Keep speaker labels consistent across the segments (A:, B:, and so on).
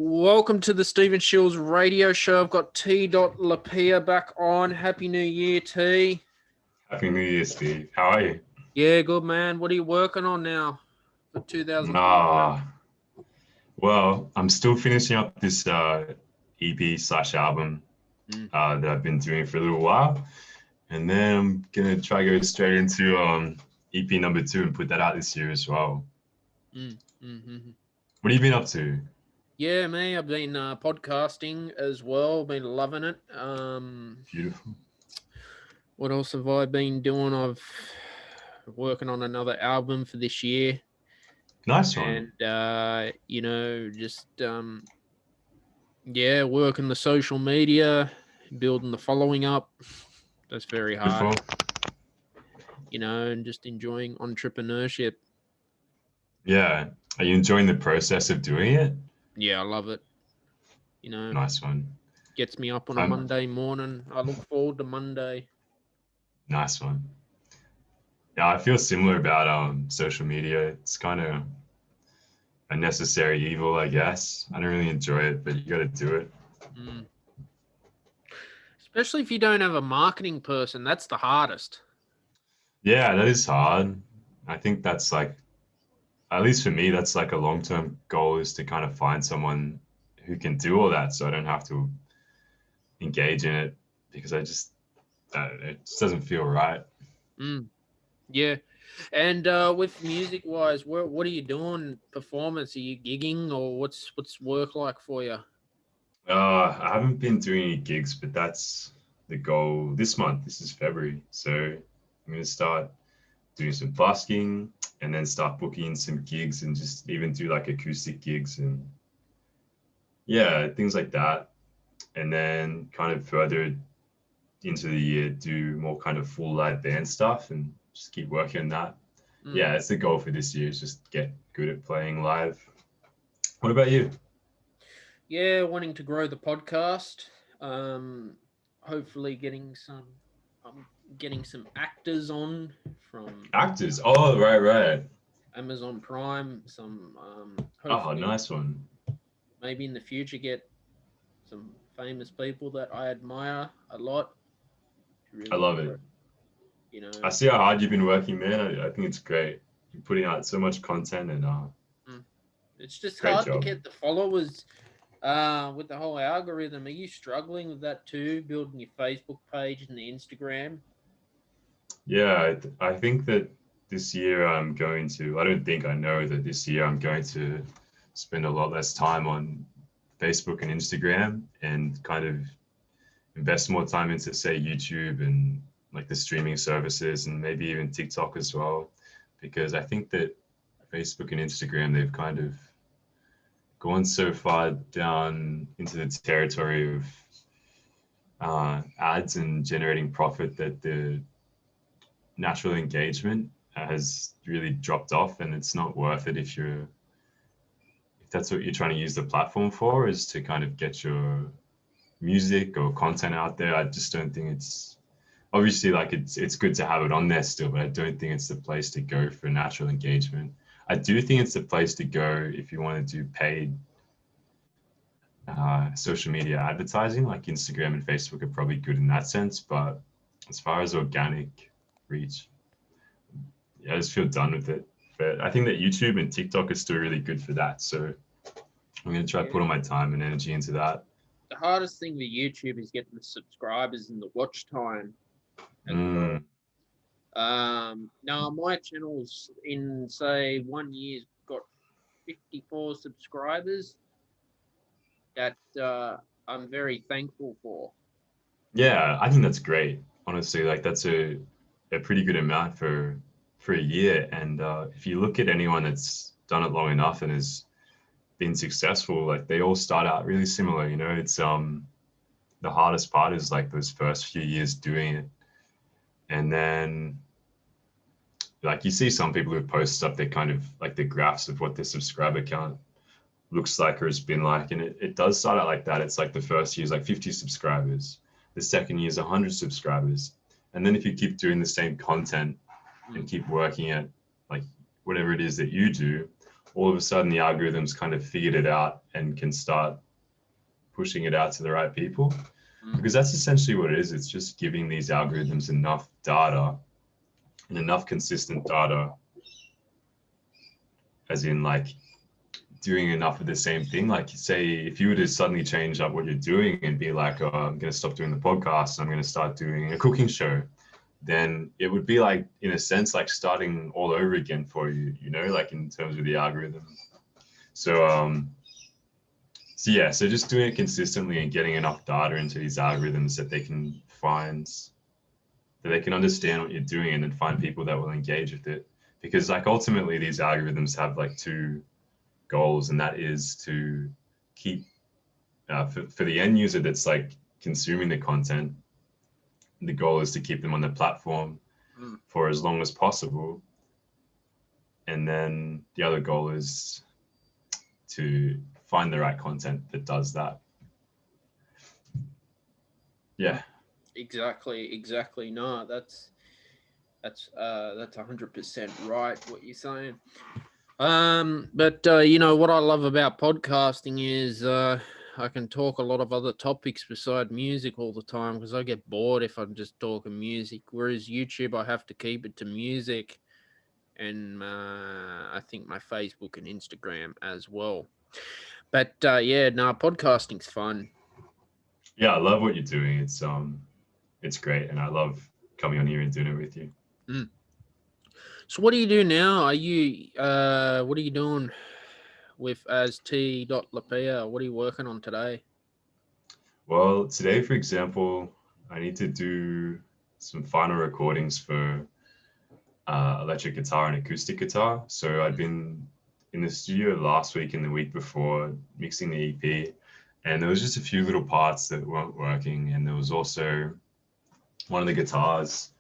A: Welcome to the Stephen Shiels radio show. I've got T Lopea back on. Happy New Year, T.
B: Happy New Year, Steve. How are you?
A: Yeah, good, man. What are you working on now for 2021?
B: Well, I'm still finishing up this EP/album that I've been doing for a little while. And then I'm going to try to go straight into EP number 2 and put that out this year as well. What have you been up to?
A: Yeah, me. I've been podcasting as well. Been loving it.
B: Beautiful.
A: What else have I been doing? I've working on another album for this year.
B: Nice one.
A: And, working the social media, building the following up. That's very hard.
B: Beautiful.
A: And just enjoying entrepreneurship.
B: Yeah. Are you enjoying the process of doing it?
A: Yeah, I love it.
B: Nice one.
A: Gets me up on a Monday morning. I look forward to Monday.
B: Nice one. Yeah, I feel similar about social media. It's kind of a necessary evil, I guess. I don't really enjoy it, but you got to do it.
A: Especially if you don't have a marketing person, that's the hardest.
B: Yeah, that is hard. I think that's like, at least for me, that's like a long-term goal, is to kind of find someone who can do all that so I don't have to engage in it, because it just doesn't feel right.
A: Yeah. And with music-wise, what are you doing? Performance? Are you gigging, or what's work like for you?
B: I haven't been doing any gigs, but that's the goal this month. This is February, so I'm going to start doing some busking and then start booking some gigs and just even do like acoustic gigs and things like that. And then kind of further into the year, do more kind of full live band stuff and just keep working on that. Yeah, it's the goal for this year, is just get good at playing live. What about you?
A: Yeah, wanting to grow the podcast. Hopefully getting some actors on from
B: Actors. Oh, right.
A: Amazon Prime. Some
B: Nice one.
A: Maybe in the future get some famous people that I admire a lot.
B: Really, I love it. I see how hard you've been working, man. I think it's great. You're putting out so much content, and
A: it's just hard to get the followers with the whole algorithm. Are you struggling with that too, building your Facebook page and the Instagram?
B: Yeah, I think that this year I know that this year I'm going to spend a lot less time on Facebook and Instagram and kind of invest more time into, say, YouTube and like the streaming services, and maybe even TikTok as well, because I think that Facebook and Instagram, they've kind of gone so far down into the territory of ads and generating profit that the natural engagement has really dropped off, and it's not worth it if that's what you're trying to use the platform for, is to kind of get your music or content out there. I just don't think it's obviously like it's good to have it on there still, but I don't think it's the place to go for natural engagement. I do think it's the place to go if you want to do paid social media advertising, like Instagram and Facebook are probably good in that sense. But as far as organic reach, I just feel done with it. But I think that YouTube and TikTok are still really good for that. So I'm going to try to put all my time and energy into that.
A: The hardest thing with YouTube is getting the subscribers and the watch time. Now my channel's in, say, 1 year's got 54 subscribers. That I'm very thankful for.
B: Yeah, I think that's great. Honestly, like that's a pretty good amount for a year. And if you look at anyone that's done it long enough and has been successful, like they all start out really similar. It's the hardest part is like those first few years doing it, and then like you see some people who post up their kind of like the graphs of what their subscriber count looks like or has been like, and it does start out like that. It's like the first year is like 50 subscribers, the second year is 100 subscribers, and then if you keep doing the same content and keep working at like whatever it is that you do, all of a sudden the algorithms kind of figured it out and can start pushing it out to the right people. Because that's essentially what it is. It's just giving these algorithms enough data and enough consistent data, as in like doing enough of the same thing. Like, say, if you were to suddenly change up what you're doing and be like, oh, I'm going to stop doing the podcast, I'm going to start doing a cooking show, then it would be like, in a sense, like starting all over again for you, you know, like in terms of the algorithm. So yeah, so just doing it consistently and getting enough data into these algorithms that they can find, that they can understand what you're doing, and then find people that will engage with it. Because like ultimately these algorithms have like two goals, and that is to keep, for the end user that's like consuming the content, the goal is to keep them on the platform for as long as possible. And then the other goal is to find the right content that does that. Yeah.
A: Exactly. No, that's 100% right what you're saying. But you know what I love about podcasting is I can talk a lot of other topics beside music all the time, because I get bored if I'm just talking music. Whereas YouTube, I have to keep it to music, and I think my Facebook and Instagram as well. But yeah, no, podcasting's fun.
B: Yeah, I love what you're doing. It's great, and I love coming on here and doing it with you.
A: So what do you do now? Are you what are you doing with as T Lopea? What are you working on today?
B: Well, today, for example, I need to do some final recordings for electric guitar and acoustic guitar. So I'd been in the studio last week and the week before mixing the EP, and there was just a few little parts that weren't working. And there was also one of the guitars,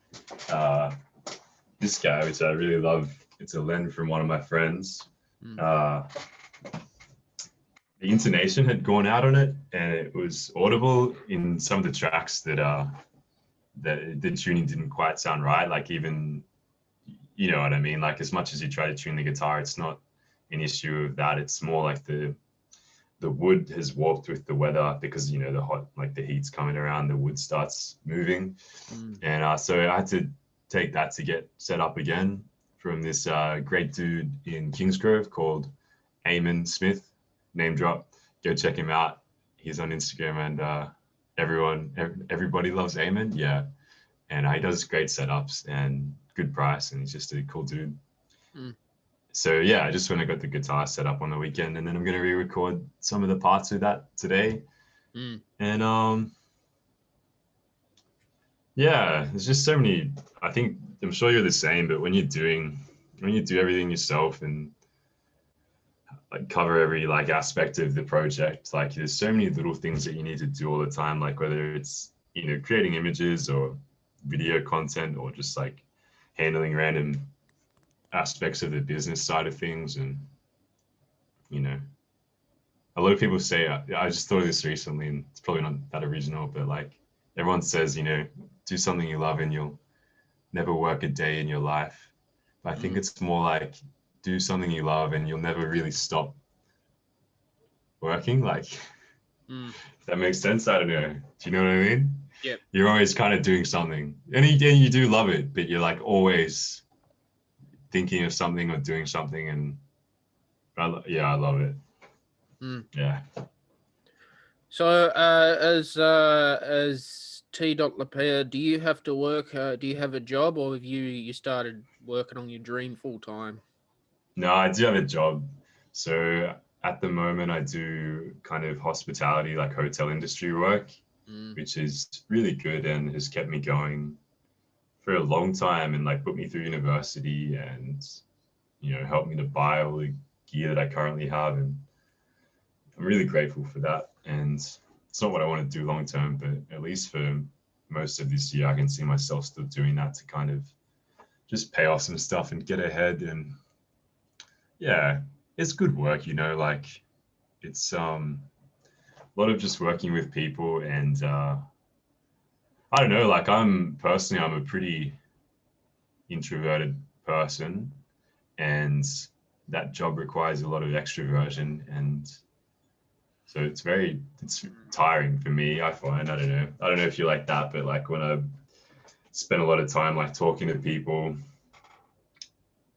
B: this guy, which I really love. It's a lend from one of my friends. The intonation had gone out on it, and it was audible in some of the tracks that the tuning didn't quite sound right. Like, even, you know what I mean? Like, as much as you try to tune the guitar, it's not an issue of that. It's more like the wood has warped with the weather, because, you know, the heat's coming around, the wood starts moving. And so I had to take that to get set up again from this great dude in Kingsgrove called Eamon Smith. Name drop, go check him out. He's on Instagram, and everybody loves Eamon. Yeah, and he does great setups and good price, and he's just a cool dude. So yeah, I just went and got the guitar set up on the weekend, and then I'm gonna re-record some of the parts of that today. And yeah, there's just so many. I'm sure you're the same, but when you do everything yourself and like cover every like aspect of the project, like there's so many little things that you need to do all the time, like whether it's, you know, creating images or video content, or just like handling random aspects of the business side of things. And, you know, a lot of people say, I just thought of this recently, and it's probably not that original, but like everyone says, you know, do something you love and you'll never work a day in your life. But I think it's more like, do something you love and you'll never really stop working. Like, if that makes sense. I don't know. Do you know what I mean?
A: Yeah.
B: You're always kind of doing something, and you do love it, but you're like always thinking of something or doing something. And I love it. Yeah.
A: So as T. Lopea, do you have to work? Do you have a job, or have you started working on your dream full time?
B: No, I do have a job. So at the moment, I do kind of hospitality, like hotel industry work, which is really good and has kept me going for a long time, and like put me through university, and, you know, helped me to buy all the gear that I currently have. And I'm really grateful for that. And it's not what I want to do long term, but at least for most of this year, I can see myself still doing that to kind of just pay off some stuff and get ahead. And yeah, it's good work, you know, like it's a lot of just working with people. And I don't know, like I'm a pretty introverted person, and that job requires a lot of extroversion, and so it's tiring for me, I find. I don't know if you're like that, but like when I spend a lot of time like talking to people,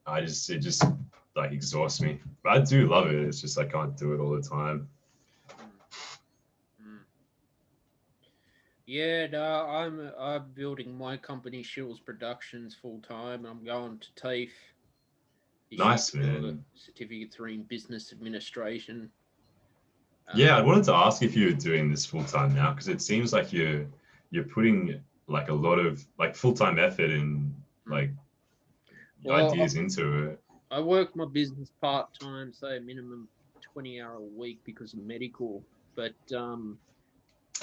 B: it just like exhausts me. But I do love it. It's just I can't do it all the time.
A: Yeah, no, I'm building my company, Shiels Productions, full time. I'm going to TAFE this
B: Nice,
A: year, do a
B: man.
A: Certificate 3 in Business Administration.
B: Yeah, I wanted to ask if you're doing this full time now, because it seems like you're putting like a lot of like full time effort and like ideas into it.
A: I work my business part time, say a minimum 20-hour a week because of medical, but
B: Oh,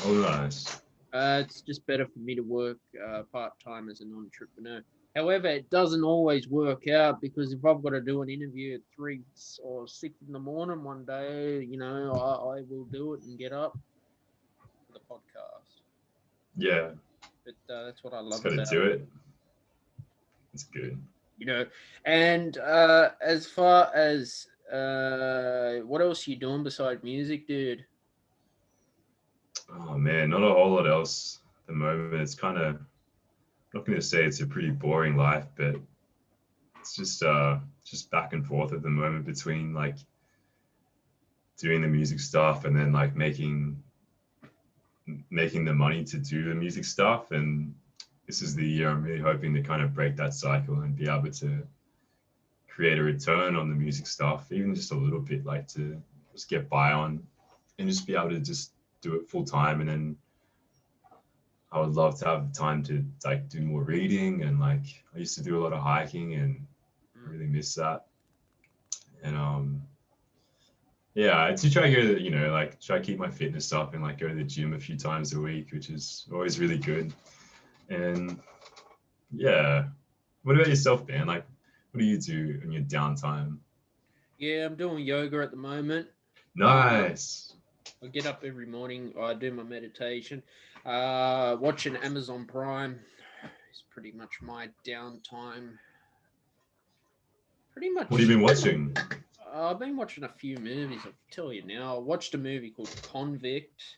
B: nice.
A: it's just better for me to work part time as an entrepreneur. However, it doesn't always work out, because if I've got to do an interview at 3 or 6 in the morning one day, I will do it and get up for the podcast.
B: Yeah.
A: But that's what I love
B: Just got to do it. It's good.
A: And as far as what else are you doing beside music, dude?
B: Oh man, not a whole lot else at the moment. It's kind of, I'm not going to say it's a pretty boring life, but it's just back and forth at the moment between like doing the music stuff and then like making the money to do the music stuff. And this is the year I'm really hoping to kind of break that cycle and be able to create a return on the music stuff, even just a little bit, like to just get by on and just be able to just do it full time. And then I would love to have time to like do more reading, and like I used to do a lot of hiking and I really miss that. And yeah, to try to go, like try to keep my fitness up and like go to the gym a few times a week, which is always really good. And yeah, what about yourself, Dan? Like, what do you do in your downtime?
A: Yeah, I'm doing yoga at the moment.
B: Nice.
A: I get up every morning. I do my meditation. Watching Amazon Prime is pretty much my downtime. Pretty much.
B: What have you been watching?
A: I've been watching a few movies. I'll tell you now. I watched a movie called Convict.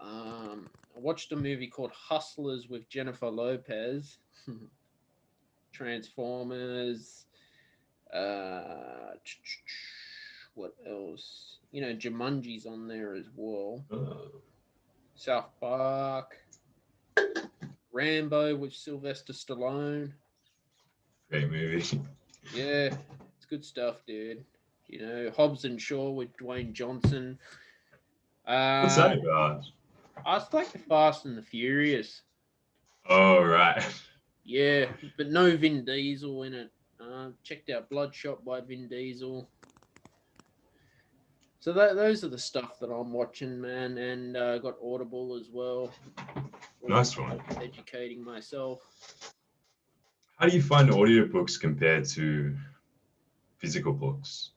A: I watched a movie called Hustlers with Jennifer Lopez. Transformers. What else? Jumanji's on there as well. South Park. Rambo with Sylvester Stallone.
B: Great movie.
A: Yeah, it's good stuff, dude. Hobbs and Shaw with Dwayne Johnson.
B: What's that about?
A: It's like the Fast and the Furious.
B: Oh, right.
A: Yeah, but no Vin Diesel in it. Checked out Bloodshot by Vin Diesel. So those are the stuff that I'm watching, man, and got Audible as well.
B: Nice one.
A: Educating myself.
B: How do you find audiobooks compared to physical books?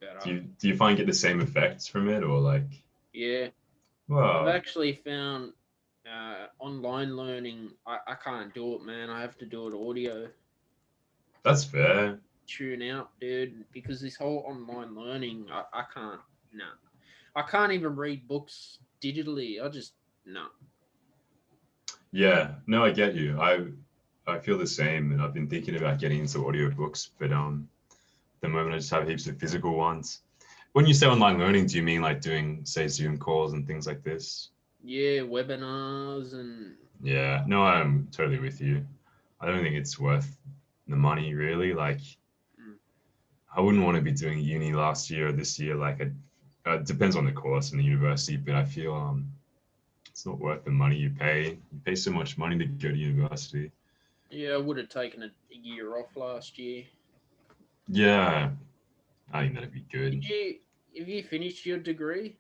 A: Better.
B: Do you find get the same effects from it, or like?
A: Yeah.
B: Wow.
A: I've actually found online learning. I can't do it, man. I have to do it audio.
B: That's fair.
A: Tune out, dude, because this whole online learning, I can't. No, I can't even read books digitally. No.
B: Yeah, no, I get you. I feel the same, and I've been thinking about getting into audiobooks, but at the moment I just have heaps of physical ones. When you say online learning, do you mean like doing, say, Zoom calls and things like this?
A: Yeah, webinars and.
B: Yeah, no, I'm totally with you. I don't think it's worth the money, really. Like, I wouldn't want to be doing uni last year or this year. Like, it depends on the course and the university, but I feel it's not worth the money you pay. You pay so much money to go to university.
A: Yeah, I would have taken a year off last year.
B: Yeah, I think that'd be good.
A: Have you finished your degree?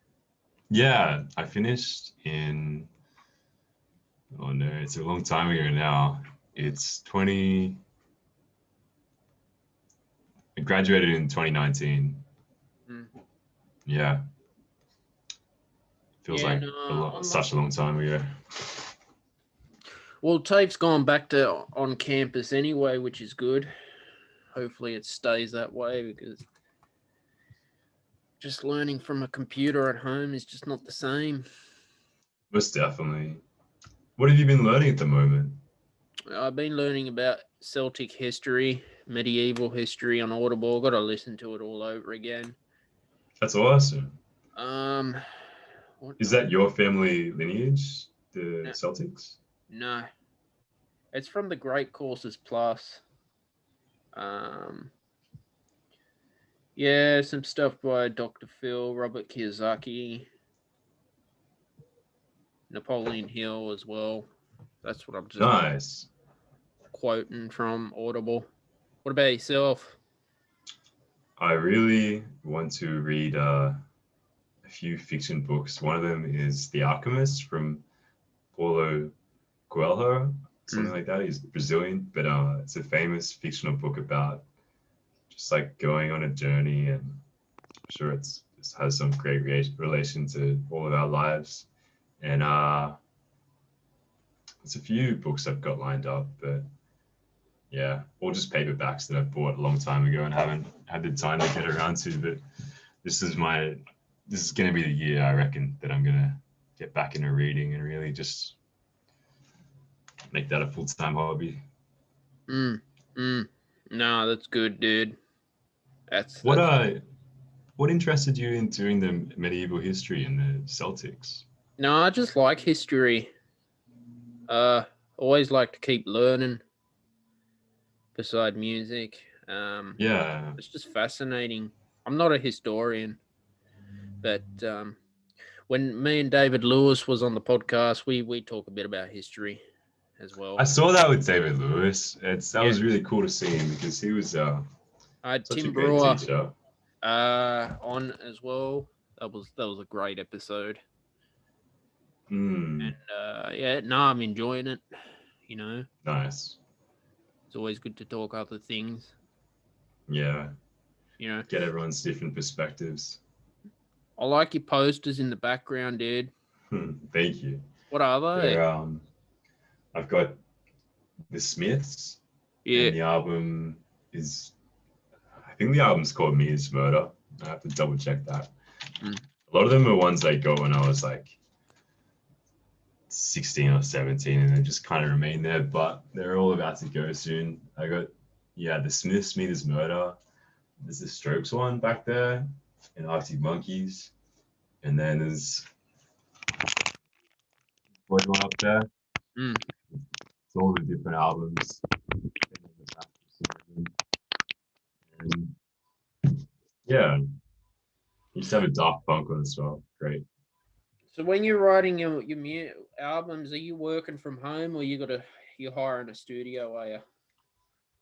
B: Yeah, I finished in, oh no, it's a long time ago now. It's I graduated in 2019. Yeah. Feels like such a long time ago.
A: Well, TAFE's gone back to on campus anyway, which is good. hopefully it stays that way, because just learning from a computer at home is just not the same.
B: Most definitely. What have you been learning at the moment?
A: I've been learning about Celtic history, medieval history on Audible. Got to listen to it all over again.
B: That's awesome.
A: What
B: Is that your family lineage, the Celtics?
A: No, it's from the Great Courses Plus. Yeah, some stuff by Dr. Phil, Robert Kiyosaki, Napoleon Hill as well. That's what I'm just
B: Nice.
A: quoting from Audible. What about yourself?
B: I really want to read a few fiction books. One of them is The Alchemist from Paulo Coelho, something like that. He's Brazilian, but it's a famous fictional book about just like going on a journey, and I'm sure it has some great relation to all of our lives. And there's a few books I've got lined up, but yeah, all just paperbacks that I bought a long time ago and haven't had the time to get around to. But this is going to be the year, I reckon, that I'm going to get back into reading and really just make that a full-time hobby.
A: No, that's good, dude. That's
B: what interested you in doing the medieval history and the Celtics?
A: No, I just like history. Always like to keep learning beside music.
B: Yeah.
A: It's just fascinating. I'm not a historian, but when me and David Lewis was on the podcast, we talk a bit about history as well.
B: I saw that with David Lewis. That was really cool to see him, because he was
A: I had
B: such
A: Tim
B: a great
A: Brewer
B: teacher.
A: on as well. That was a great episode. And I'm enjoying it. You know,
B: Nice.
A: it's always good to talk other things.
B: Yeah.
A: You know,
B: Get everyone's different perspectives.
A: I like your posters in the background, dude.
B: Thank you.
A: What are they?
B: I've got the Smiths.
A: Yeah.
B: And the album is, I think the album's called Me Is Murder. I have to double check that. A lot of them are ones I got when I was like 16 or 17, and they just kind of remain there, but they're all about to go soon. I got, the Smiths, Me Is Murder. There's the Strokes one back there, and Arctic Monkeys. And then there's one up there. It's all the different albums. And yeah, you used to have a Daft Punk one as well. Great.
A: So when you're writing your albums, are you working from home, or you're hiring a studio? Are you?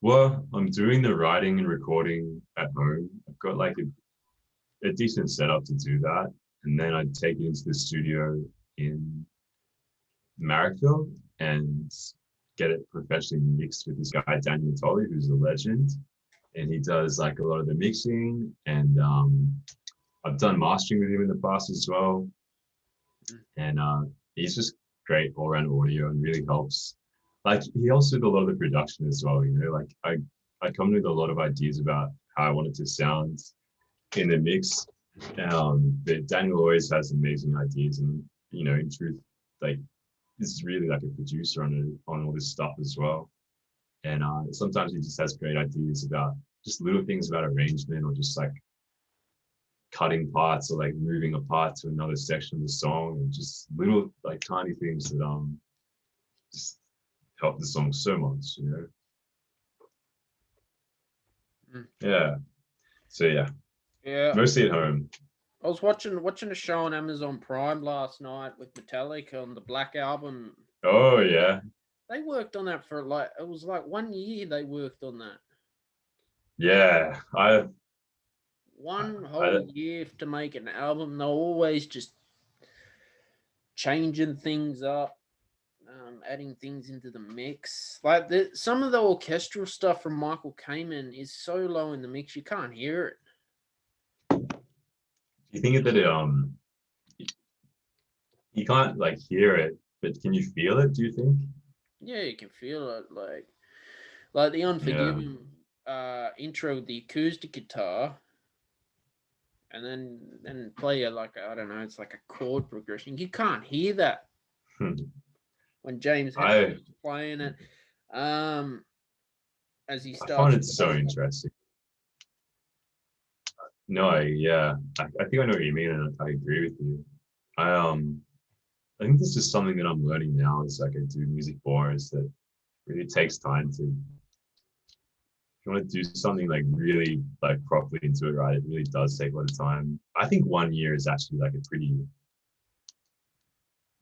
B: Well, I'm doing the writing and recording at home. I've got like a decent setup to do that, and then I take it into the studio in Marrickville and get it professionally mixed with this guy Daniel Tolley, who's a legend, and he does like a lot of the mixing, and I've done mastering with him in the past as well, and he's just great all around audio and really helps. Like he also did a lot of the production as well, like I come with a lot of ideas about how I want it to sound in the mix. But Daniel always has amazing ideas, and in truth, like this is really like a producer on all this stuff as well. And sometimes he just has great ideas about just little things about arrangement, or just like cutting parts, or like moving a part to another section of the song, and just little like tiny things that just help the song so much, Yeah. So yeah. Mostly at home.
A: I was watching a show on Amazon Prime last night with Metallica on the Black Album.
B: Oh yeah.
A: They worked on that for it was like 1 year they worked on that.
B: Yeah.
A: One whole year to make an album. They're always just changing things up, adding things into the mix. Like some of the orchestral stuff from Michael Kamen is so low in the mix you can't hear it.
B: Do you think that you can't like hear it, but can you feel it? Do you think?
A: Yeah, you can feel it. Like the Unforgiven intro with the acoustic guitar, and then play it like, I don't know, it's like a chord progression. You can't hear that when James Hetfield was playing it. As he starts.
B: I find it so interesting. No, I think I know what you mean, and I agree with you. I think this is something that I'm learning now. Is like I do music more. Is that really takes time to. If you want to do something like really like properly into it, right? It really does take a lot of time. I think 1 year is actually like a pretty,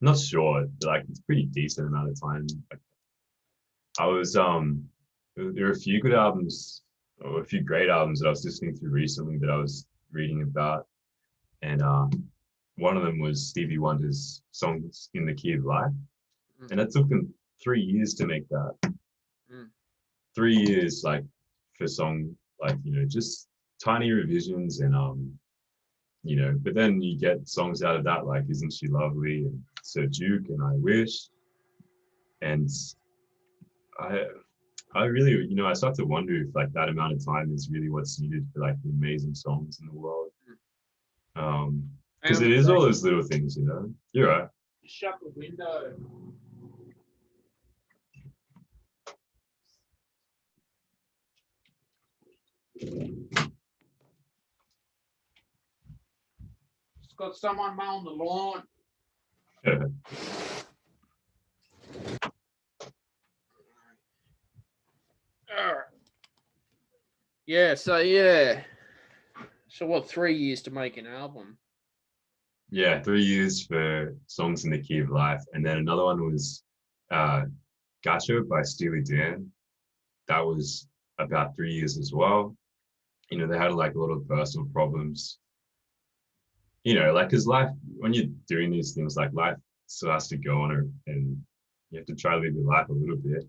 B: not short, but like it's a pretty decent amount of time. I was there are a few good albums or a few great albums that I was listening to recently that I was reading about, and one of them was Stevie Wonder's Songs in the Key of Life, and it took them 3 years to make that. 3 years, like for song, like just tiny revisions and but then you get songs out of that like Isn't She Lovely and Sir Duke and I Wish, and I really, I start to wonder if like that amount of time is really what's needed for like the amazing songs in the world. Because it is all those little things, You're right.
A: Shut the window. It's got someone mowing the lawn. Yeah, so what, 3 years to make an album?
B: Yeah, 3 years for Songs in the Key of Life. And then another one was Gotcha by Steely Dan. That was about 3 years as well. They had like a lot of personal problems. Like, because life, when you're doing these things, like life still has to go on, and you have to try to live your life a little bit.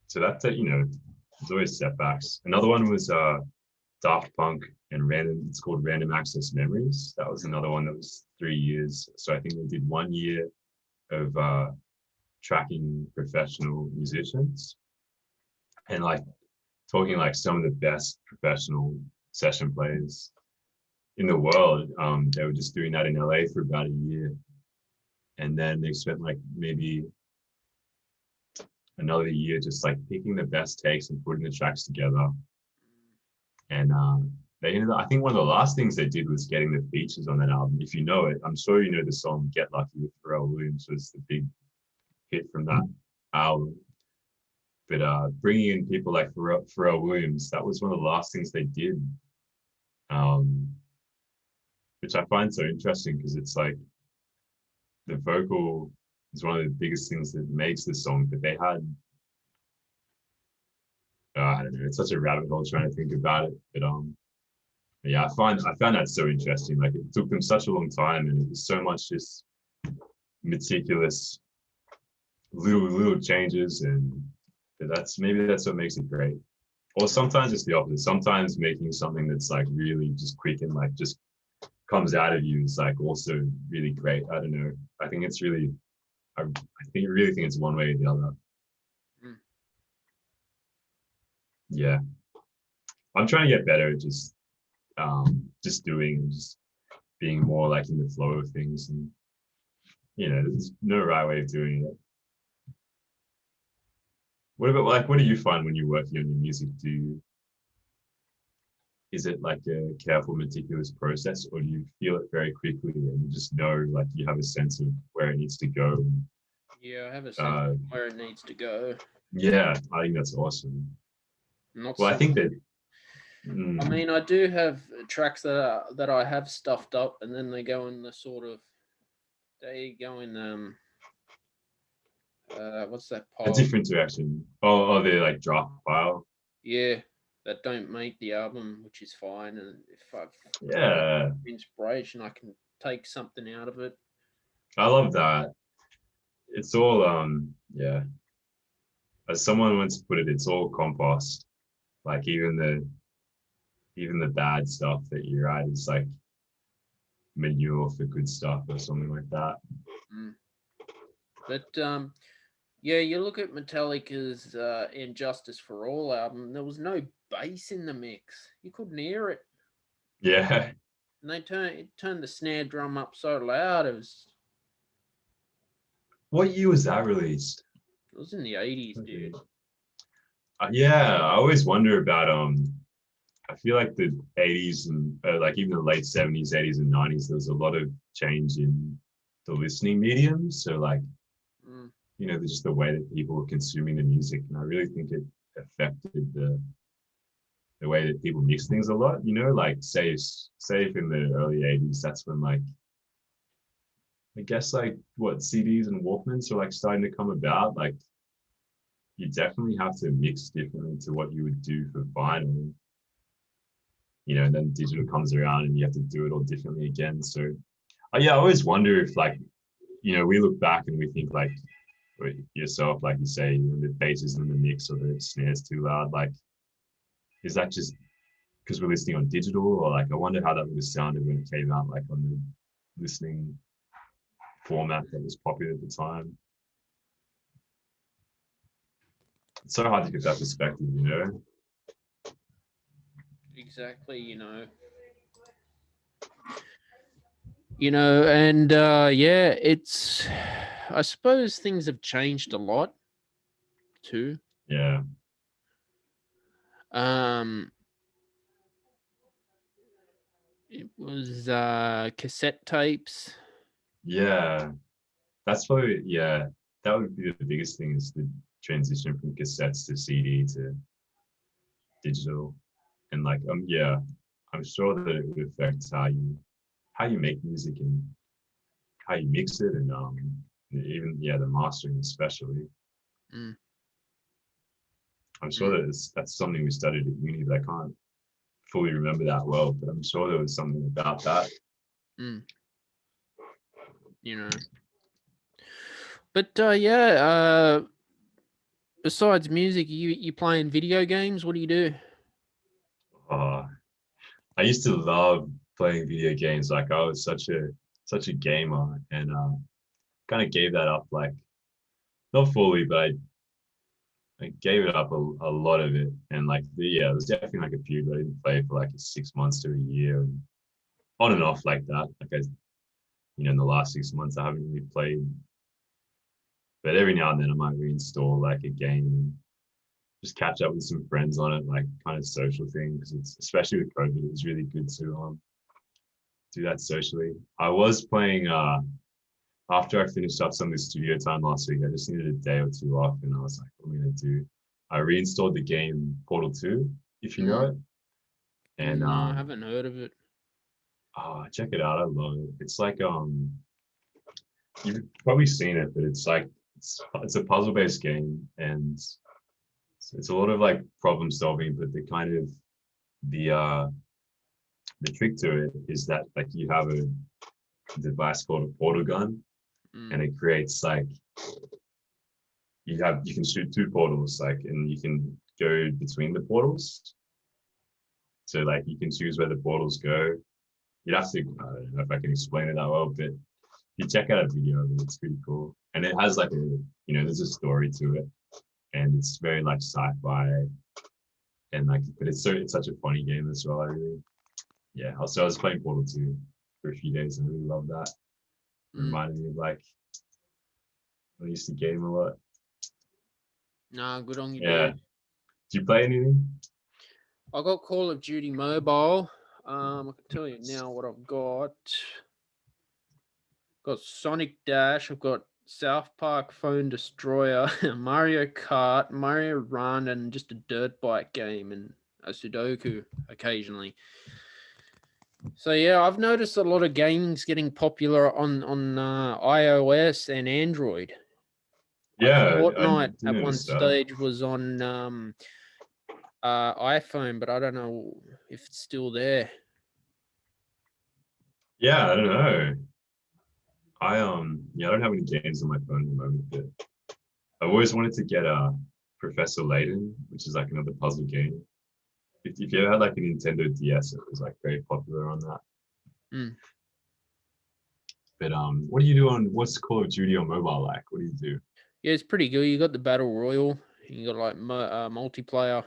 B: So that's it, there's always setbacks. Another one was Daft Punk and it's called Random Access Memories. That was another one that was 3 years. So I think they did 1 year of tracking professional musicians and like talking like some of the best professional session players in the world. They were just doing that in LA for about a year. And then they spent like maybe another year just like picking the best takes and putting the tracks together. And they ended up, I think one of the last things they did was getting the features on that album. If you know it, I'm sure you know the song Get Lucky with Pharrell Williams was the big hit from that album. But bringing in people like Pharrell Williams, that was one of the last things they did, which I find so interesting because it's like the vocal is one of the biggest things that makes the song, but they had, I don't know, it's such a rabbit hole trying to think about it, but yeah, I found that so interesting. Like it took them such a long time, and it was so much just meticulous little changes, and that's what makes it great. Or sometimes it's the opposite. Sometimes making something that's like really just quick and like just comes out of you is like also really great. I don't know. I think it's really, I really think it's one way or the other. Yeah, I'm trying to get better at just doing and just being more like in the flow of things, and there's no right way of doing it. What about like, what do you find when you're working on your music? Is it like a careful, meticulous process, or do you feel it very quickly and you just know, like you have a sense of where it needs to go?
A: Yeah, I have a sense of where it needs to go.
B: Yeah, I think that's awesome. I think that.
A: I mean, I do have tracks that I have stuffed up, and then they go in the what's that pile?
B: A different direction. Oh, they're like draft pile.
A: Yeah, that don't make the album, which is fine. And if
B: I've
A: inspiration, I can take something out of it.
B: I love that. It's all yeah. As someone once put it, it's all compost. Like even the bad stuff that you write is like manure for good stuff or something like that.
A: But Yeah, you look at Metallica's Injustice for All album, there was no bass in the mix. You couldn't hear it.
B: Yeah.
A: And they turned the snare drum up so loud,
B: What year was that released?
A: it was in the 80s, dude.
B: Yeah, I always wonder about I feel like the 80s and like even the late 70s, 80s and 90s, there was a lot of change in the listening medium. So like,
A: Mm,
B: there's just the way that people were consuming the music. And I really think it affected the way that people mix things a lot, like say if in the early 80s, that's when like I guess like what CDs and Walkmans are like starting to come about. Like you definitely have to mix differently to what you would do for vinyl, and then digital comes around and you have to do it all differently again. So yeah, I always wonder if like, we look back and we think like yourself, like you say, the bass is in the mix or the snares too loud. Like, is that just because we're listening on digital, or like I wonder how that would have sounded when it came out, like on the listening format that was popular at the time. It's so hard to get that perspective.
A: exactly, and yeah, I suppose things have changed a lot too.
B: Yeah.
A: Um, it was cassette tapes.
B: Yeah. That's probably, yeah, that would be the biggest thing, is the transition from cassettes to CD to digital. And like, yeah, I'm sure that it would affect how you make music and how you mix it, and even, yeah, the mastering especially.
A: Mm,
B: I'm sure
A: mm,
B: that's something we studied at uni, but I can't fully remember that well, but I'm sure there was something about that.
A: mm, you know. But yeah, besides music, you playing video games? What do you do?
B: uh, I used to love playing video games. Like I was such a gamer, and kind of gave that up, like not fully, but I gave it up a lot of it. And like yeah, there's definitely like a period where I didn't play for like 6 months to a year, and on and off like that. Like in the last 6 months I haven't really played, but every now and then I might reinstall like a game and just catch up with some friends on it, like kind of social thing, because it's, especially with COVID, it was really good to do that socially. I was playing after I finished up some of the studio time last week. I just needed a day or two off, and I was like, what am I gonna do? I reinstalled the game Portal 2, if you know
A: Mm,
B: it. And
A: no, I haven't heard of it.
B: check it out. I love it. It's like you've probably seen it, but it's like it's a puzzle-based game, and it's a lot of like problem solving, but the uh the trick to it is that like you have a device called a portal gun,
A: Mm,
B: and it creates like you can shoot two portals, like, and you can go between the portals. So like you can choose where the portals go. You'd have to, I don't know if I can explain it that well, but you check out a video of it, it's pretty cool. And it has like there's a story to it, and it's very like sci-fi, and like, but it's such a funny game as well. Yeah. Also, I was playing Portal 2 for a few days, and I really love that. It
A: mm.
B: reminded me of like I used to game a lot.
A: Nah, good on you,
B: Yeah.
A: dude.
B: Do you play anything?
A: I got Call of Duty Mobile. I can tell you now what I've got. Got Sonic Dash. I've got South Park Phone Destroyer, Mario Kart, Mario Run, and just a dirt bike game and a Sudoku occasionally. So yeah, I've noticed a lot of gaming's getting popular on iOS and Android. Like
B: Yeah, I
A: Fortnite
B: do
A: at one
B: notice that.
A: stage was on iPhone, but I don't know if it's still there.
B: Yeah, I don't know. I don't have any games on my phone at the moment, but I've always wanted to get Professor Layton, which is like another puzzle game. If you ever had like a Nintendo DS, it was like very popular on that.
A: Mm.
B: But what do you do on what's Call of Duty on mobile like? What do you do?
A: Yeah, it's pretty good. You got the battle royal. You got like multiplayer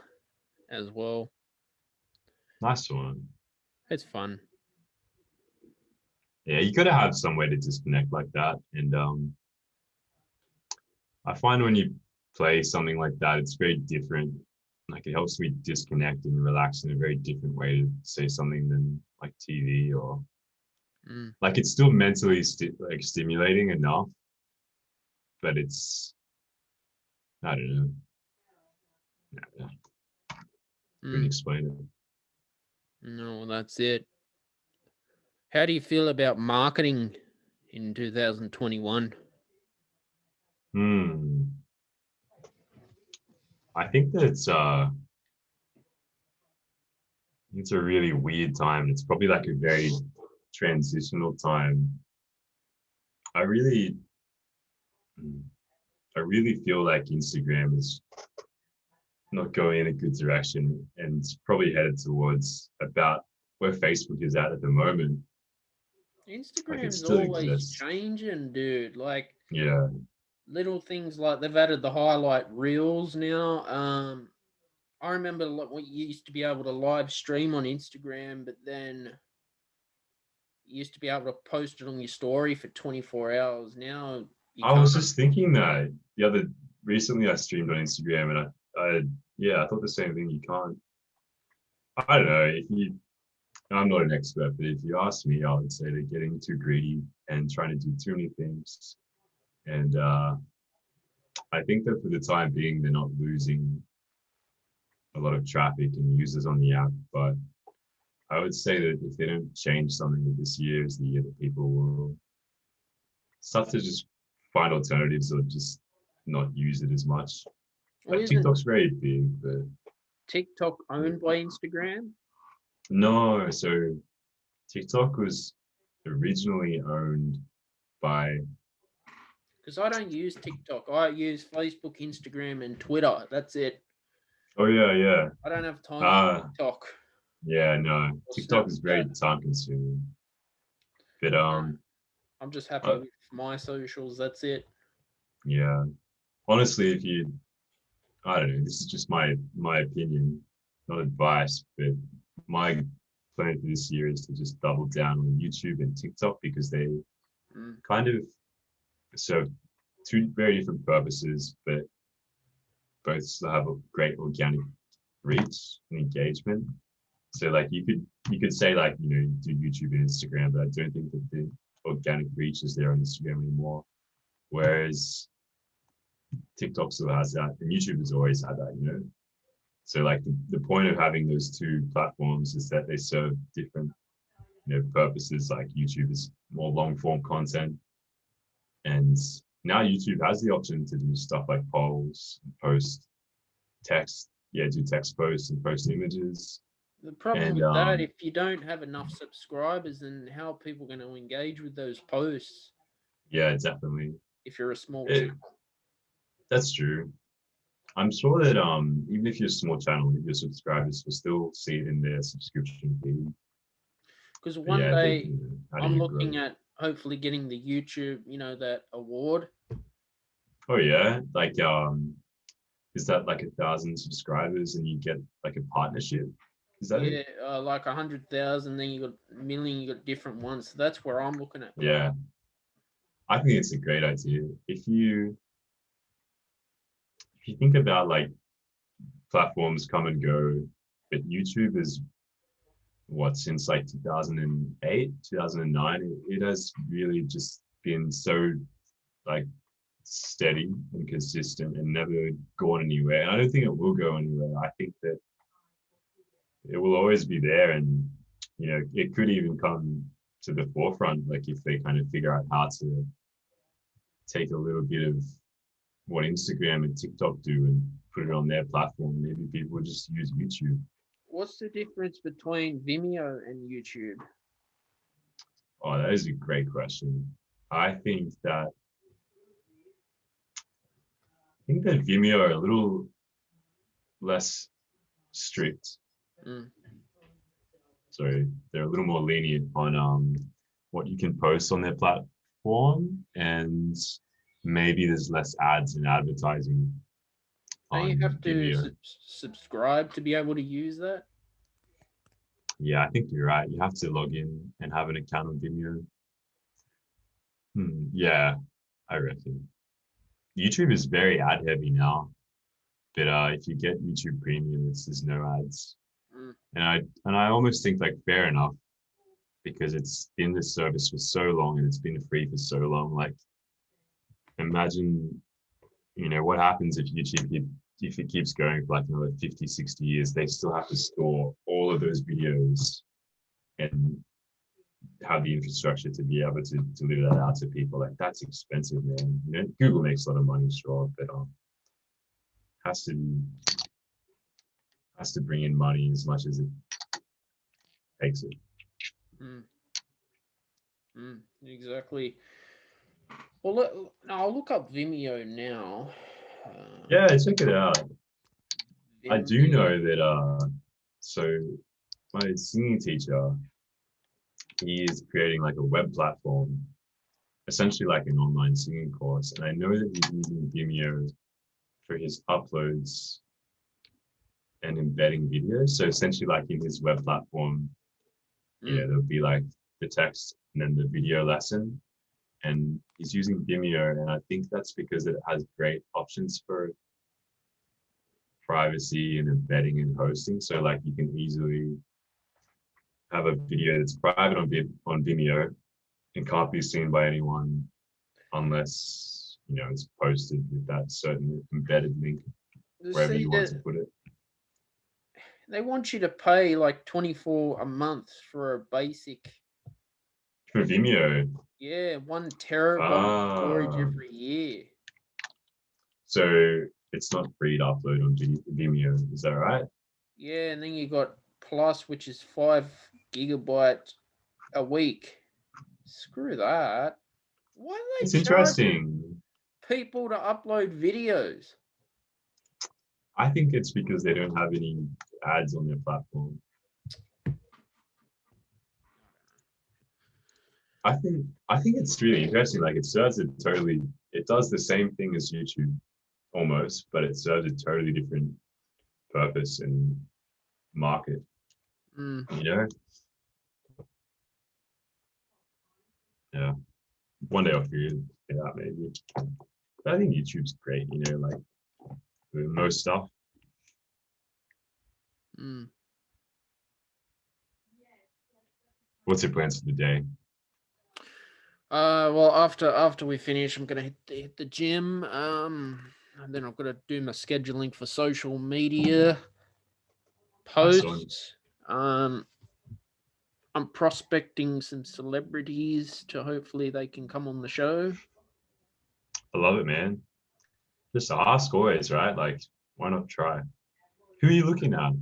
A: as well.
B: Nice one.
A: It's fun.
B: Yeah, you gotta have somewhere to disconnect like that. And I find when you play something like that, it's very different. Like it helps me disconnect and relax in a very different way to say something than like TV or
A: Mm.
B: like it's still mentally like stimulating enough, but it's I don't know. Yeah, couldn't
A: Mm.
B: explain it.
A: No, that's it. How do you feel about marketing in 2021?
B: Hmm. I think that it's a really weird time. It's probably like a very transitional time. I really mm, I really feel like Instagram is not going in a good direction and it's probably headed towards about where Facebook is at the moment. Like it
A: Instagram's
B: still
A: always
B: exists.
A: changing, dude. Like
B: Yeah.
A: little things like they've added the highlight reels now. I remember what you used to be able to live stream on Instagram, but then you used to be able to post it on your story for 24 hours. Now you
B: I
A: can't.
B: was just thinking that the other recently I streamed on Instagram and I yeah, I thought the same thing. You can't I don't know if you I'm not an expert, but if you ask me, I would say they're getting too greedy and trying to do too many things. And I think that for the time being, they're not losing a lot of traffic and users on the app. But I would say that if they don't change something this year is the year that people will start to just find alternatives or just not use it as much.
A: Well,
B: Like
A: isn't
B: TikTok's very big, but
A: TikTok owned by Instagram?
B: no. So TikTok was originally owned by,
A: Because I don't use TikTok. I use Facebook, Instagram, and Twitter. That's it.
B: oh yeah, yeah.
A: I don't have time for
B: Uh
A: TikTok
B: yeah, no.
A: or
B: TikTok is very
A: Snapchat.
B: time consuming. But
A: I'm just happy
B: uh,
A: with my socials. That's it.
B: yeah. Honestly, if you I don't know, this is just my opinion, not advice, but my plan for this year is to just double down on YouTube and TikTok because they
A: Mm.
B: kind of serve two very different purposes, but both still have a great organic reach and engagement. So like you could say like, you know, do YouTube and Instagram, but I don't think that the organic reach is there on Instagram anymore. Whereas TikTok still has that and YouTube has always had that, you know. So like the point of having those two platforms is that they serve different, you know, purposes. Like YouTube is more long form content, and now YouTube has the option to do stuff like polls, post text, yeah, do text posts and post images,
A: The problem
B: and
A: with that, if you don't have enough subscribers, then how are people going to engage with those posts
B: yeah, definitely,
A: if you're a small
B: it,
A: channel?
B: that's true. I'm sure that even if you're a small channel, your subscribers will still see it in their subscription feed.
A: Because
B: But
A: one
B: yeah, they
A: day
B: you know, adding
A: I'm
B: a
A: looking
B: growth.
A: at hopefully getting the YouTube, that award.
B: Oh yeah, like is that like 1,000 subscribers and you get like a partnership? Is that it?
A: Yeah, like 100,000. Then you got a million. You got different ones. So that's where I'm looking at going.
B: Yeah, I think it's a great idea. If you think about like platforms come and go, but YouTube is what since like 2008, 2009, it has really just been so like steady and consistent and never gone anywhere. And I don't think it will go anywhere. I think that it will always be there and you know it could even come to the forefront like if they kind of figure out how to take a little bit of what Instagram and TikTok do and put it on their platform. Maybe people would just use YouTube.
A: What's the difference between Vimeo and YouTube?
B: Oh, that is a great question. I think that Vimeo are a little less strict.
A: Mm.
B: So they're a little more lenient on what you can post on their platform. And maybe there's less ads and advertising
A: Don't you
B: on
A: have to
B: Vimeo.
A: subscribe to be able to use that?
B: Yeah, I think you're right. You have to log in and have an account on Vimeo. Yeah, I reckon. YouTube is very ad heavy now, but if you get YouTube Premium, there's no ads,
A: Mm.
B: and I almost think like fair enough because it's been this service for so long and it's been free for so long. Like, imagine, what happens if if it keeps going for like another 50, 60 years, they still have to store all of those videos and have the infrastructure to be able to deliver that out to people. Like, that's expensive, man. Google makes a lot of money, sure, but has to bring in money as much as it takes it.
A: Mm. Exactly. Well, I'll look up Vimeo now.
B: Yeah, check it out. I do
A: Vimeo.
B: know that so my singing teacher, he is creating like a web platform, essentially like an online singing course. And I know that he's using Vimeo for his uploads and embedding videos. So essentially like in his web platform, there'll be like the text and then the video lesson. And he's using Vimeo, and I think that's because it has great options for privacy and embedding and hosting. So like you can easily have a video that's private on Vimeo and can't be seen by anyone unless it's posted with that certain embedded link wherever
A: See
B: you want to
A: that
B: put it.
A: they want you to pay like 24 a month for a basic.
B: For Vimeo,
A: 1 terabyte storage
B: ah,
A: every year.
B: so it's not free to upload on Vimeo, is that right?
A: Yeah, and then you got Plus, which is 5 gigabyte a week. Screw that. Why are they
B: It's
A: charging
B: interesting.
A: people to upload videos?
B: I think it's because they don't have any ads on their platform. I think it's really interesting. Like, it does the same thing as YouTube almost, but it serves a totally different purpose and market.
A: Mm.
B: Yeah. One day I'll figure it out maybe. But I think YouTube's great. Like with most stuff.
A: Mm.
B: What's your plans for the day?
A: Well, after we finish, I'm gonna hit the gym. And then I've got to do my scheduling for social media
B: Nice one.
A: posts. I'm prospecting some celebrities to hopefully they can come on the show.
B: I love it, man. Just ask always, right? Like, why not try? Who are you looking at?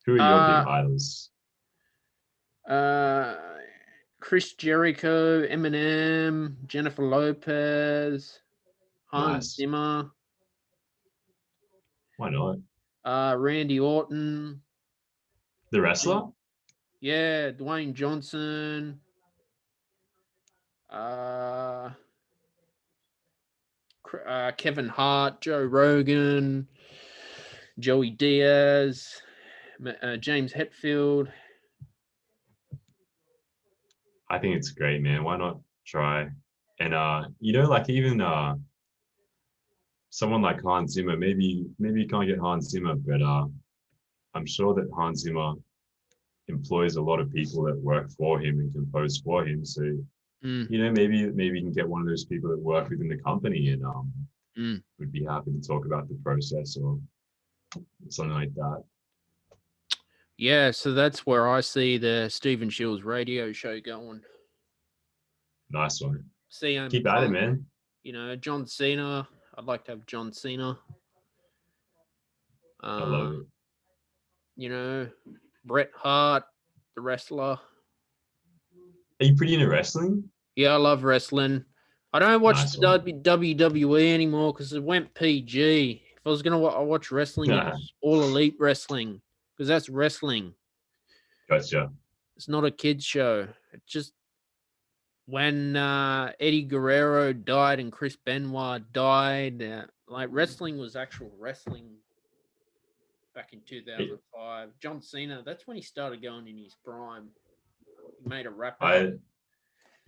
B: Who are your big
A: Uh,
B: idols?
A: uh, Chris Jericho, Eminem, Jennifer Lopez, Hans
B: Nice.
A: Zimmer,
B: Why not?
A: Randy Orton.
B: The wrestler?
A: Yeah, Dwayne Johnson. Uh, Kevin Hart, Joe Rogan, Joey Diaz, James Hetfield.
B: I think it's great, man. Why not try? And like even someone like Hans Zimmer, maybe you can't get Hans Zimmer, but I'm sure that Hans Zimmer employs a lot of people that work for him and compose for him. So maybe you can get one of those people that work within the company and would be happy to talk about the process or something like that.
A: Yeah, so that's where I see the Stephen Shiels radio show going.
B: Nice one.
A: CM
B: Keep at it,
A: Punk,
B: man.
A: John Cena. I'd like to have John Cena.
B: I love it.
A: Bret Hart, the wrestler.
B: Are you pretty into wrestling?
A: Yeah, I love wrestling. I don't watch
B: Nice
A: the
B: one.
A: WWE anymore because it went PG. If I was going to watch wrestling, it's All Elite Wrestling because that's wrestling.
B: Gotcha.
A: It's not a kid's show. It just when Eddie Guerrero died and Chris Benoit died, like wrestling was actual wrestling back in 2005. John Cena, that's when he started going in his prime. He made a rap album.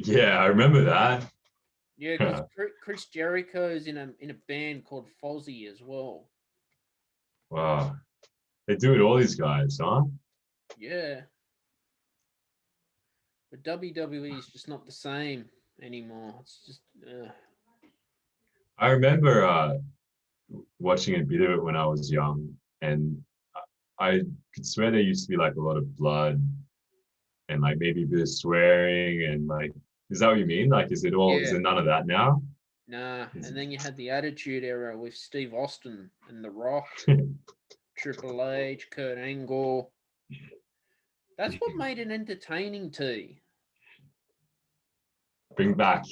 B: I remember that.
A: Yeah, because Chris Jericho's in a band called Fozzy as well.
B: Wow. They do it all, these guys, huh?
A: Yeah. But WWE is just not the same anymore. It's just
B: I remember watching a bit of it when I was young, and I could swear there used to be like a lot of blood and like maybe a bit of swearing and like, is that what you mean? Like, is there none of that now?
A: Nah. And then you had the Attitude Era with Steve Austin and The Rock, Triple H, Kurt Angle. That's what made it entertaining, T.
B: Bring back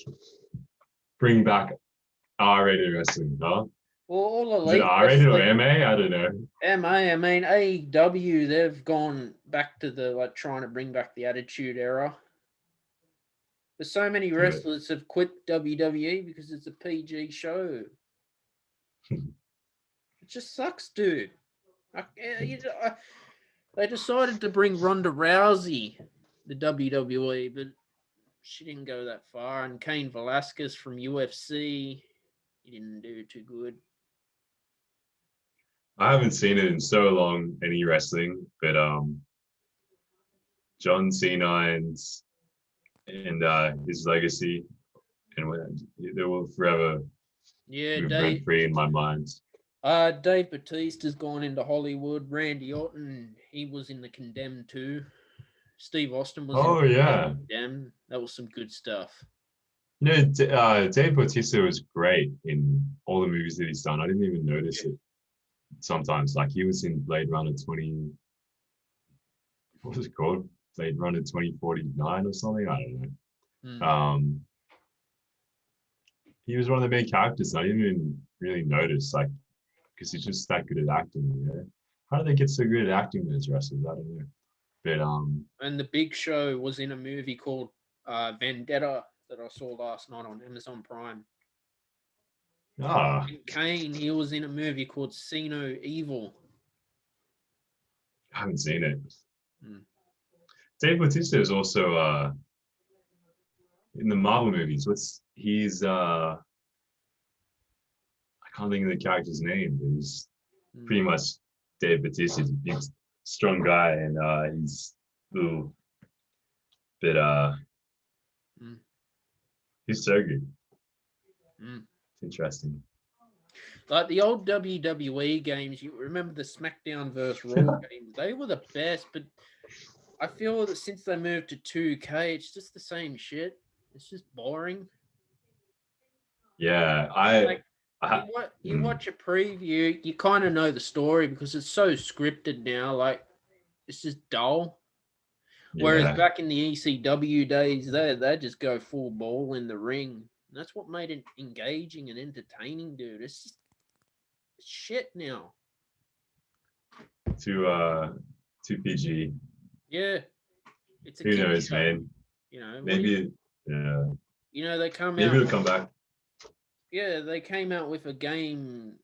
B: R-rated wrestling, huh?
A: Well, all
B: Is it
A: elite
B: R-rated or
A: wrestling.
B: MA? I don't know.
A: MA, I mean AEW, they've gone back to the like trying to bring back the Attitude Era. There's so many wrestlers have quit WWE because it's a PG show. It just sucks, dude. They decided to bring Ronda Rousey, the WWE, but she didn't go that far. And Cain Velasquez from UFC, he didn't do too good.
B: I haven't seen it in so long, any wrestling, but John Cena and his legacy, and they will forever live rent free in my mind.
A: Dave Bautista's gone into Hollywood. Randy Orton, he was in The Condemned too. Steve Austin was in The Condemned. That was some good stuff.
B: You know, Dave Bautista was great in all the movies that he's done. I didn't even notice it sometimes. Like he was in Blade Runner 20, what was it called? Blade Runner 2049 or something? I don't know. He was one of the main characters. I didn't even really notice, like, because he's just that good at acting, you know? How do they get so good at acting as wrestlers? I don't know. But
A: and The Big Show was in a movie called Vendetta that I saw last night on Amazon Prime. And Kane, he was in a movie called See No Evil.
B: I haven't seen it. Dave Bautista is also in the Marvel movies. He's I can't think of the character's name, but he's pretty much Dave Bautista. He's a big, strong guy, and he's a little bit he's so good. It's interesting.
A: Like the old WWE games, you remember the SmackDown vs. Raw games? They were the best, but I feel that since they moved to 2K, it's just the same shit. It's just boring.
B: Yeah,
A: you watch a preview, you kind of know the story because it's so scripted now. Like it's just dull. Whereas back in the ECW days, they just go full ball in the ring. And that's what made it engaging and entertaining, dude. It's just shit now.
B: Too PG.
A: Yeah. It's
B: who knows, show. Man.
A: You know,
B: maybe
A: you know, they come
B: maybe
A: out.
B: Maybe it'll come back.
A: Yeah, they came out with a game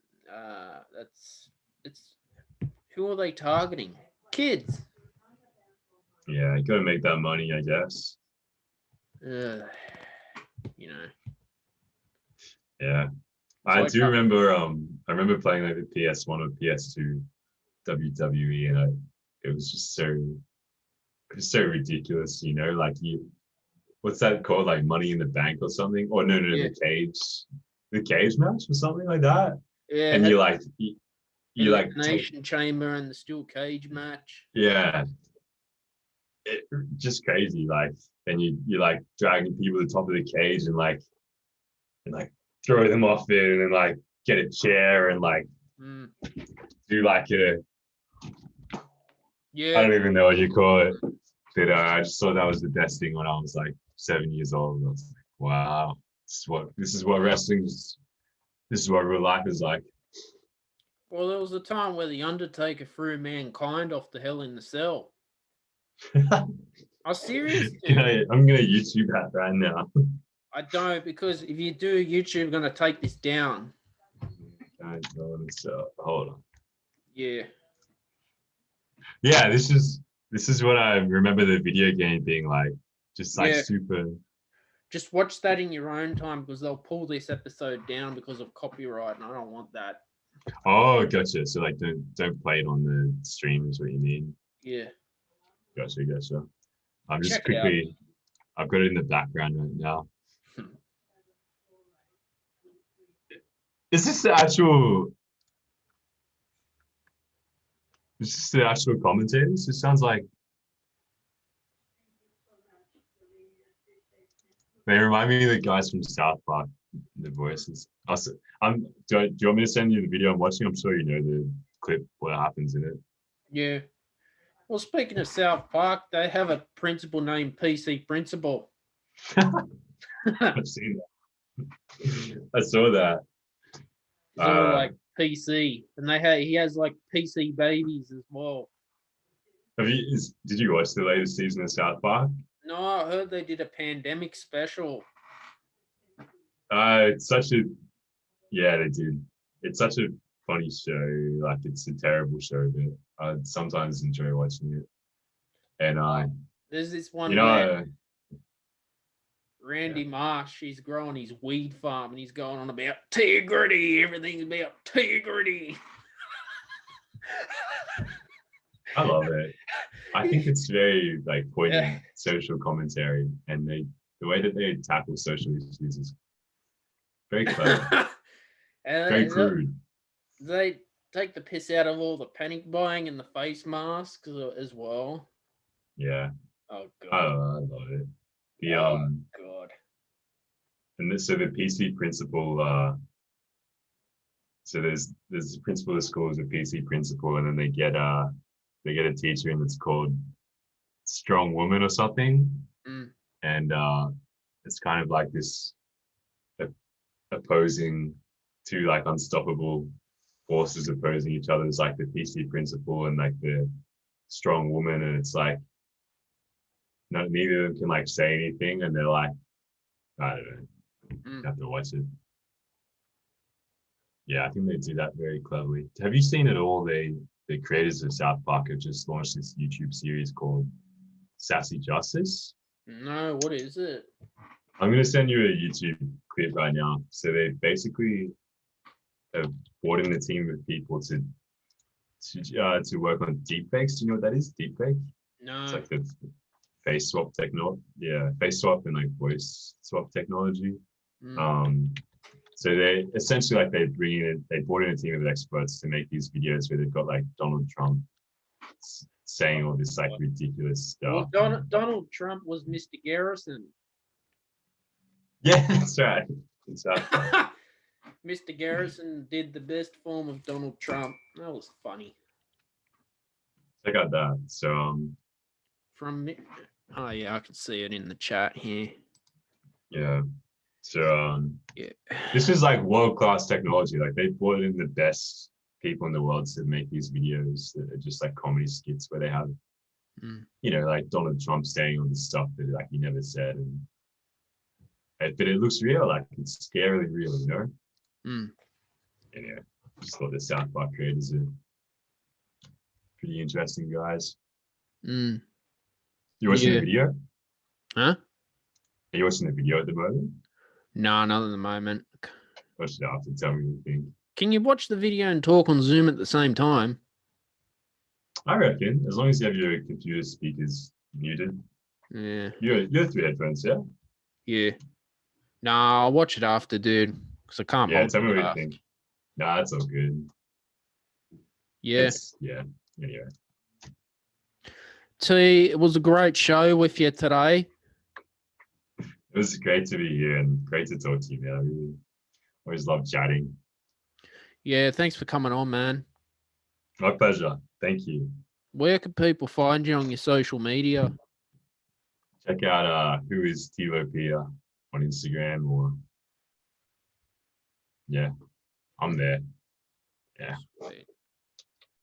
A: it's who are they targeting? Kids.
B: Yeah, you gotta make that money, I guess.
A: You know.
B: Yeah. I do remember I remember playing like the PS1 or PS2 WWE, and it was just so ridiculous, you know, like what's that called, like Money in the Bank or something? Or no, the cage match or something like that.
A: Yeah,
B: and you like
A: Elimination Chamber and the steel cage match.
B: Yeah, just crazy. Like, and you like dragging people to the top of the cage and like throw them off it, and then like get a chair and like do like I don't even know what you call it, but I just thought that was the best thing when I was like 7 years old. I was like, wow, this is what wrestling's, this is what real life is like.
A: Well, there was a time where the Undertaker threw Mankind off the Hell in the Cell. I seriously
B: I'm gonna YouTube that right now.
A: I don't, because if you do, YouTube gonna take this down.
B: So hold on.
A: Yeah.
B: Yeah, this is what I remember the video game being like, just like
A: Yeah.
B: super.
A: Just watch that in your own time, because they'll pull this episode down because of copyright, and I don't want that.
B: Oh, gotcha. So like, don't play it on the stream is what you mean.
A: Yeah.
B: Gotcha. I'm just
A: Check it out.
B: quickly. I've got it in the background right now. Is this the actual? Is this the actual commentators? It sounds like they remind me of the guys from South Park. The voices. Also, do you want me to send you the video I'm watching? I'm sure you know the clip. What happens in it?
A: Yeah. Well, speaking of South Park, they have a principal named PC Principal.
B: I've seen that. I saw that.
A: It's all like PC, and he has like PC babies as well.
B: Did you watch the latest season of South Park?
A: No, I heard they did a pandemic special.
B: It's such a they did. It's such a funny show. Like, it's a terrible show, but I sometimes enjoy watching it. And
A: there's this one
B: you know,
A: where Randy Marsh, he's growing his weed farm, and he's going on about integrity. Everything's about integrity.
B: I love it. I think it's very like poignant social commentary, and the way that they tackle social issues is very clever. Very crude.
A: They take the piss out of all the panic buying and the face masks as well.
B: Yeah.
A: Oh god.
B: I love it.
A: God.
B: And so the PC principal. So there's the principal of the school is a PC principal, and then they get a teacher in that's called Strong Woman or something, and it's kind of like this opposing two like unstoppable forces opposing each other. It's like the PC principal and like the strong woman, and it's like neither of them can like say anything, and they're like, I don't know, you have to watch it. Yeah, I think they do that very cleverly. Have you seen it all? The creators of South Park have just launched this YouTube series called Sassy Justice.
A: No, what is it?
B: I'm going to send you a YouTube clip right now. So they basically have brought in a team of people to work on deepfakes. Do you know what that is? Deepfake?
A: No.
B: It's like the face swap technology. Yeah, face swap and like voice swap technology. So they essentially like they brought in a team of experts to make these videos where they've got like Donald Trump saying all this like ridiculous stuff.
A: Well, Donald Trump was Mr. Garrison.
B: Yeah, that's right. Exactly.
A: Mr. Garrison did the best form of Donald Trump. That was funny.
B: Check out that. So
A: oh yeah, I can see it in the chat here.
B: Yeah. So this is like world-class technology. Like they brought in the best people in the world to make these videos that are just like comedy skits where they have, like Donald Trump saying all this stuff that like he never said, but it looks real. Like it's scarily real, you know. Anyway, just thought the South Park creators are pretty interesting guys. You watching the video?
A: Huh?
B: Are you watching the video at the moment?
A: No, not at the moment.
B: Watch it after. Tell me what you think.
A: Can you watch the video and talk on Zoom at the same time?
B: I reckon, as long as you have your computer speakers muted.
A: Yeah.
B: You're through headphones, yeah?
A: Yeah. No, I'll watch it after, dude. Because I can't.
B: Yeah, tell me what you think. Nah, that's all good.
A: Yeah.
B: Anyway.
A: T, it was a great show with you today.
B: It was great to be here and great to talk to you, man. I really always love chatting.
A: Yeah, thanks for coming on, man.
B: My pleasure. Thank you.
A: Where can people find you on your social media?
B: Check out who is T Lopea on Instagram, or I'm there. Yeah.
A: Sweet.